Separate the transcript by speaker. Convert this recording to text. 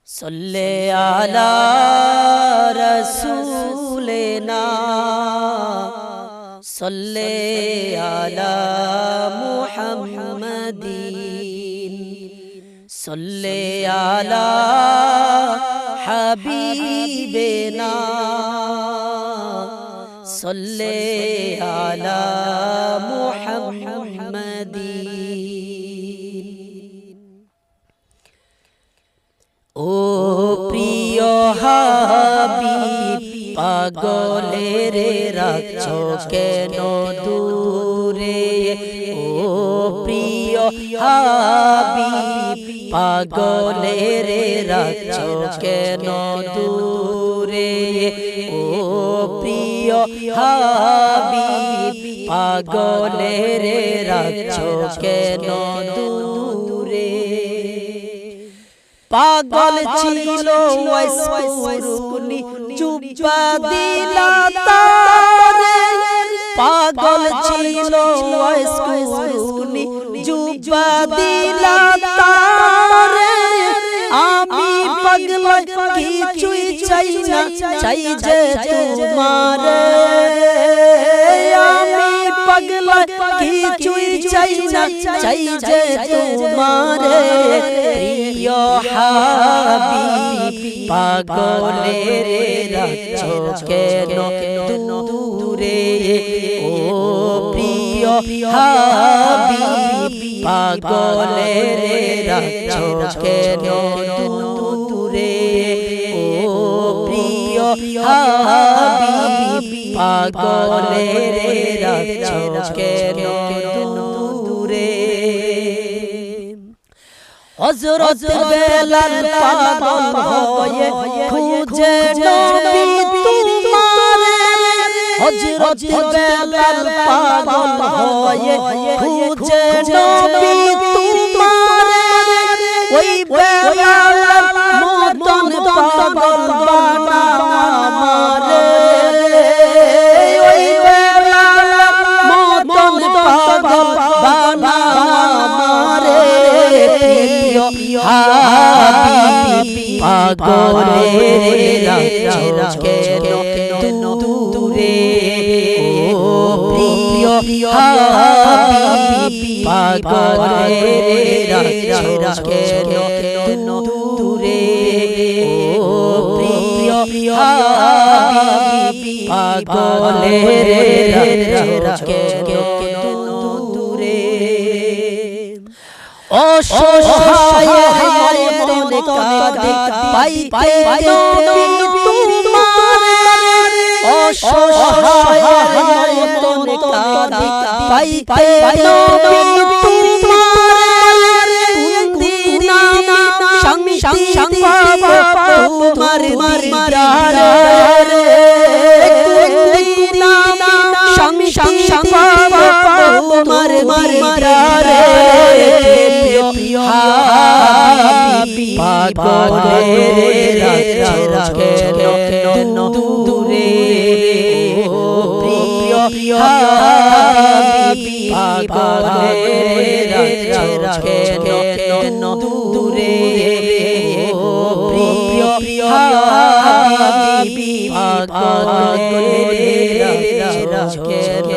Speaker 1: सल्ले आला रसूलना सल्ले आला मुहम्मदीन सल्ले आला हबीबना सल्ले आला मुहम्मदीन। ओ प्रिय हाबिब पागलेर राखছো কেন দূরে, ও প্রিয় হাবিব পাগলের রাখছো কেন দূরে, ও প্রিয় হাবিব পাগলের রাখছো কেন দূরে। পাগল ছিল ওয়াইসকুরুনি জুব্বা দিলা তারে, পাগল ছিল ওয়াইসকুরুনি জুব্বা দিলা তারে। আমি পাগল কিছুই চাই না, চাই যে তোমারে। আমি পাগল কিছুই চাই না, চাই যে তোমারে। প্রিয় হাবিব পাগলের রাখছো কেন দূরে, ও প্রিয় হাবিব পাগলের রাখছো কেন দূরে, ও প্রিয় হাবিব পাগলের রাখছো কেন দূরে। হযরত বেলাল পাগল হয়ে খুঁজে নবী তোমারে, হযরত বেলাল পাগল হয়ে খুঁজে নবী তোমারে। ওই বেলাল মতন পাগল বানা আমারে, ওই বেলাল মতন পাগল বানা আমারে। হাবিব পাগলের রাখছো কেন দূরে, ও প্রিয় হাবিব পাগলের রাখছো কেন দূরে, ও প্রিয় হাবিব পাগলের রাখছো কেন দূরে। অসহায় মন কাঁদে পাইতে নবী তোমারে, অসহায় মন কাঁদে পাইতে নবী তোমারে। কোনদিন আমি শান্তি পাবো তোমার দিদারে, কোনদিন আমি শান্তি পাবো তোমার দিদারে। হাবিব পাগলের রাখছো কেন দূরে, ও প্রিয় হাবিব পাগলের রাখছো কেন দূরে, ও প্রিয় হাবিব পাগলের রাখছো কেন